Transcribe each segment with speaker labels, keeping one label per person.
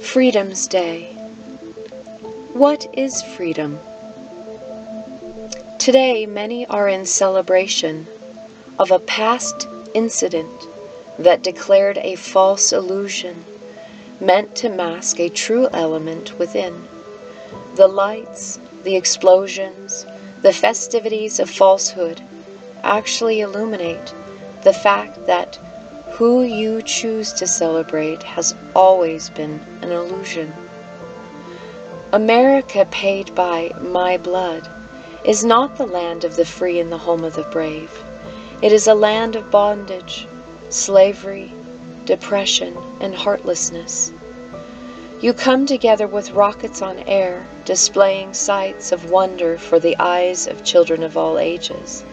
Speaker 1: Freedom's Day. What is freedom? Today, many are in celebration of a past incident that declared a false illusion meant to mask a true element within. The lights, the explosions, the festivities of falsehood actually illuminate the fact that who you choose to celebrate has always been an illusion. America, paid by my blood, is not the land of the free and the home of the brave. It is a land of bondage, slavery, depression, and heartlessness. You come together with rockets on air, displaying sights of wonder for the eyes of children of all ages.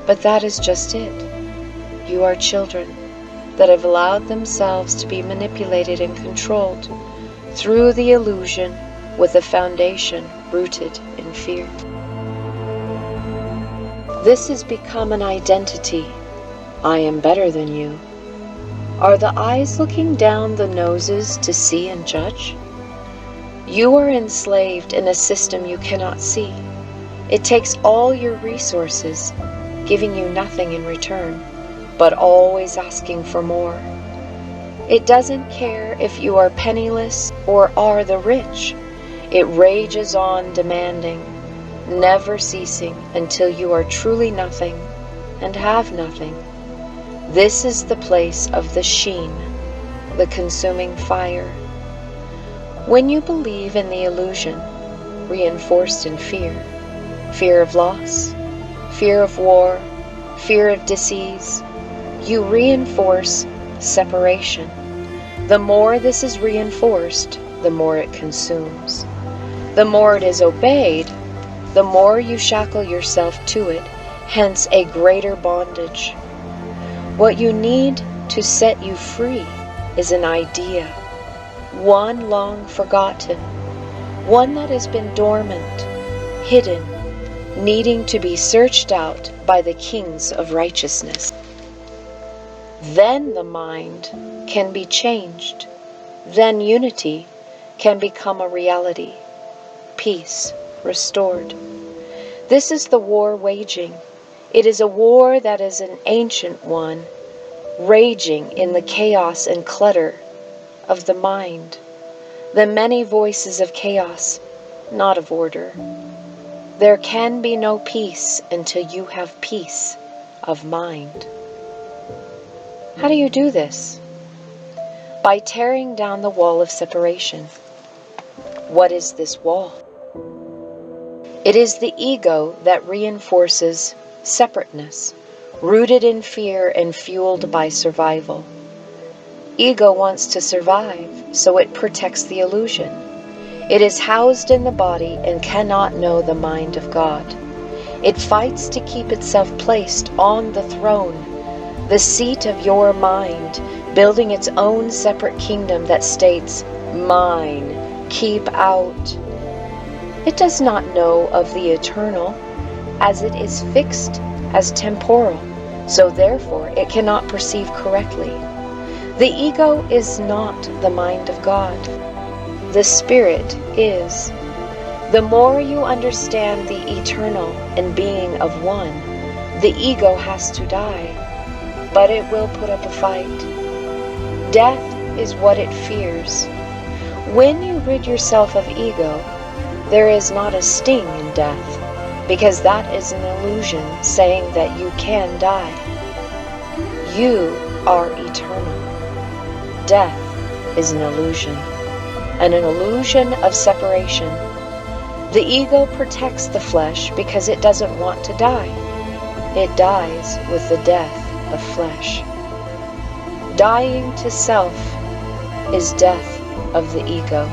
Speaker 1: But that is just it. You are children that have allowed themselves to be manipulated and controlled through the illusion with a foundation rooted in fear. This has become an identity. I am better than you. Are the eyes looking down the noses to see and judge? You are enslaved in a system you cannot see. It takes all your resources, giving you nothing in return, but always asking for more. It doesn't care if you are penniless or are the rich. It rages on demanding, never ceasing until you are truly nothing and have nothing. This is the place of the sheen, the consuming fire. When you believe in the illusion, reinforced in fear, fear of loss, fear of war, fear of disease, you reinforce separation. The more this is reinforced, the more it consumes. The more it is obeyed, the more you shackle yourself to it, hence a greater bondage. What you need to set you free is an idea, one long forgotten, one that has been dormant, hidden, needing to be searched out by the kings of righteousness. Then the mind can be changed. Then unity can become a reality. Peace restored. This is the war waging. It is a war that is an ancient one, raging in the chaos and clutter of the mind. The many voices of chaos, not of order. There can be no peace until you have peace of mind. How do you do this? By tearing down the wall of separation. What is this wall? It is the ego that reinforces separateness, rooted in fear and fueled by survival. Ego wants to survive, so it protects the illusion. It is housed in the body and cannot know the mind of God. It fights to keep itself placed on the throne, the seat of your mind, building its own separate kingdom that states, mine, keep out. It does not know of the eternal, as it is fixed as temporal, so therefore it cannot perceive correctly. The ego is not the mind of God. The Spirit is. The more you understand the eternal and being of one, the ego has to die, but it will put up a fight. Death is what it fears. When you rid yourself of ego, there is not a sting in death, because that is an illusion saying that you can die. You are eternal. Death is an illusion, and an illusion of separation. The ego protects the flesh because it doesn't want to die. It dies with the death of flesh. Dying to self is death of the ego,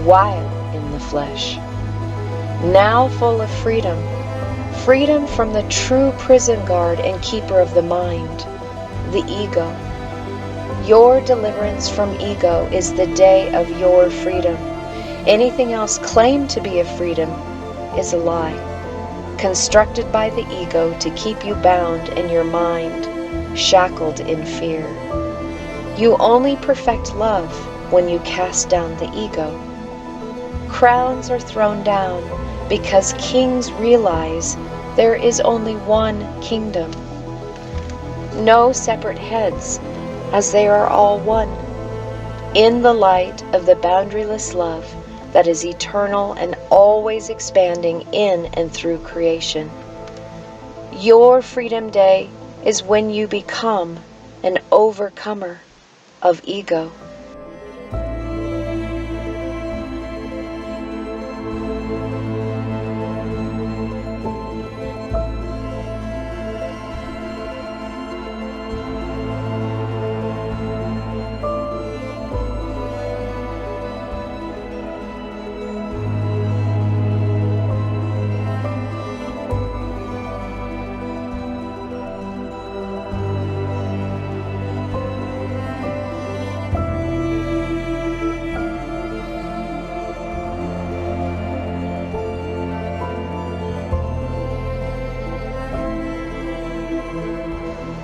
Speaker 1: while in the flesh. Now full of freedom, freedom from the true prison guard and keeper of the mind, the ego. Your deliverance from ego is the day of your freedom. Anything else claimed to be a freedom is a lie, constructed by the ego to keep you bound in your mind. shackled in fear. You only perfect love when you cast down the ego. Crowns are thrown down because kings realize there is only one kingdom. No separate heads, as they are all one, in the light of the boundaryless love that is eternal and always expanding in and through creation. Your Freedom Day is when you become an overcomer of ego.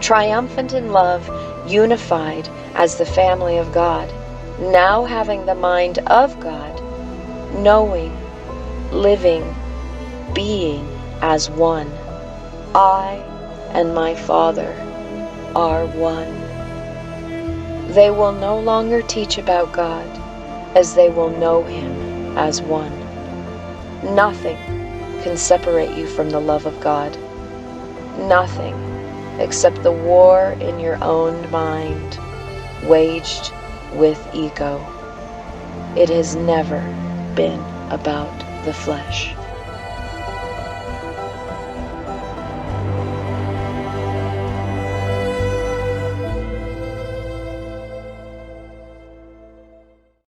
Speaker 1: Triumphant in love, unified as the family of God, now having the mind of God, knowing, living, being as one. I and my Father are one. They will no longer teach about God, as they will know Him as one. Nothing can separate you from the love of God. Nothing except the war in your own mind, waged with ego. It has never been about the flesh.